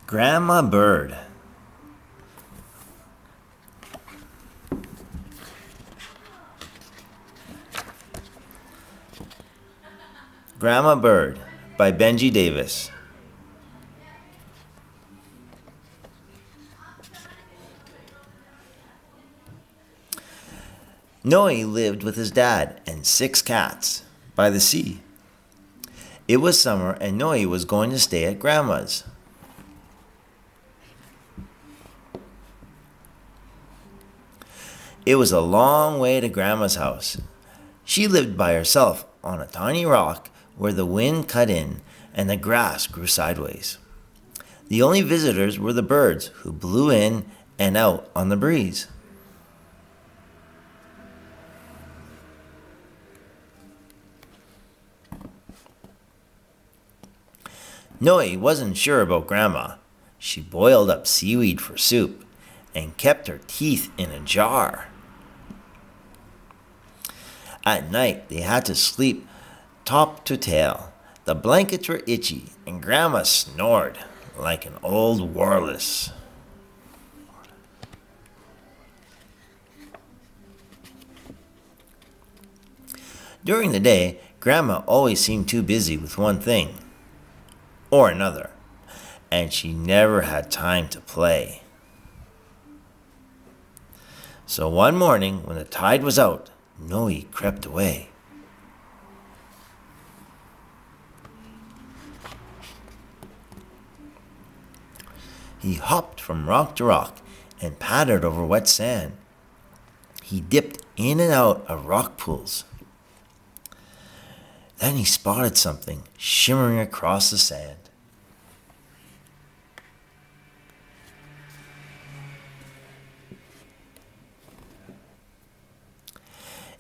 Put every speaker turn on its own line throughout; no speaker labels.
Grandma Bird. Grandma Bird by Benji Davis. Noe lived with his dad and 6 cats by the sea. It was summer and Noe was going to stay at Grandma's. It was a long way to Grandma's house. She lived by herself on a tiny rock where the wind cut in and the grass grew sideways. The only visitors were the birds who blew in and out on the breeze. Noe wasn't sure about Grandma. She boiled up seaweed for soup and kept her teeth in a jar. At night, they had to sleep top to tail. The blankets were itchy, and Grandma snored like an old walrus. During the day, Grandma always seemed too busy with one thing or another, and she never had time to play. So one morning, when the tide was out, Noe crept away. He hopped from rock to rock and pattered over wet sand. He dipped in and out of rock pools. Then he spotted something shimmering across the sand.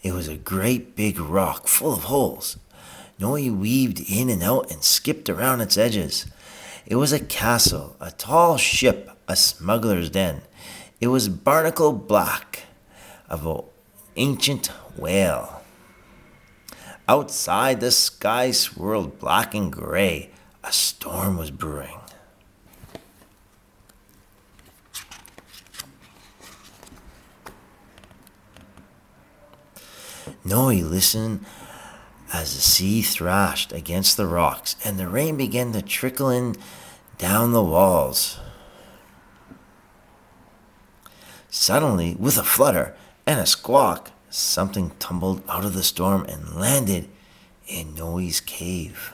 It was a great big rock full of holes. Noe weaved in and out and skipped around its edges. It was a castle, a tall ship, a smuggler's den. It was barnacle black of an ancient whale. Outside, the sky swirled black and gray. A storm was brewing. Noe listened as the sea thrashed against the rocks and the rain began to trickle in down the walls. Suddenly, with a flutter and a squawk, something tumbled out of the storm and landed in Noe's cave.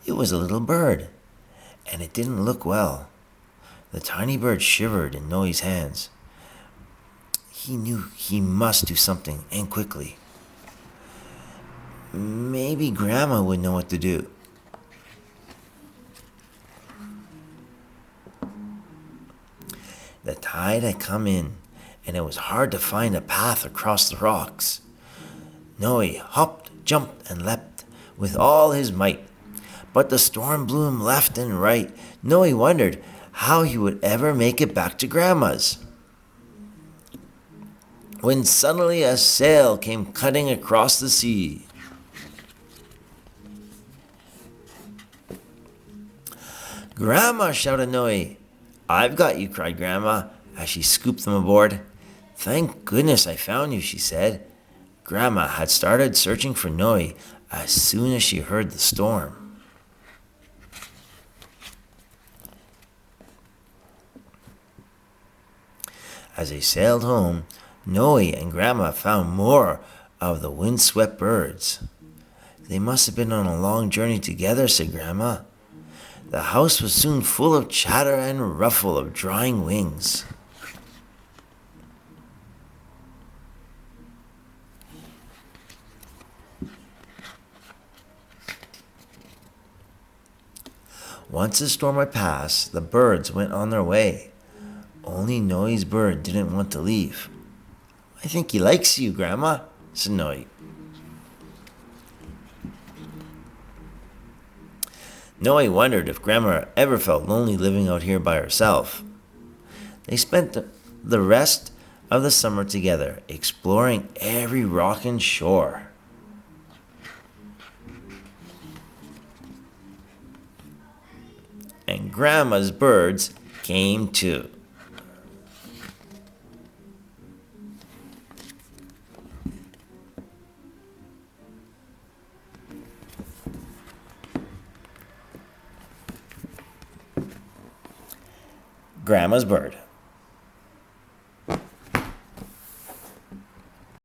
It was a little bird, and it didn't look well. The tiny bird shivered in Noe's hands. He knew he must do something, and quickly. Maybe Grandma would know what to do. The tide had come in, and it was hard to find a path across the rocks. Noe hopped, jumped, and leapt with all his might. But the storm blew him left and right. Noe wondered how he would ever make it back to Grandma's. When suddenly a sail came cutting across the sea. "Grandma!" shouted Noe. "I've got you," cried Grandma as she scooped them aboard. "Thank goodness I found you," she said. Grandma had started searching for Noe as soon as she heard the storm. As they sailed home, Noe and Grandma found more of the windswept birds. "They must have been on a long journey together," said Grandma. The house was soon full of chatter and ruffle of drying wings. Once the storm had passed, the birds went on their way. Only Noe's bird didn't want to leave. "I think he likes you, Grandma," said Noe. Noe wondered if Grandma ever felt lonely living out here by herself. They spent the rest of the summer together, exploring every rock and shore. and Grandma's birds came too. Grandma's bird.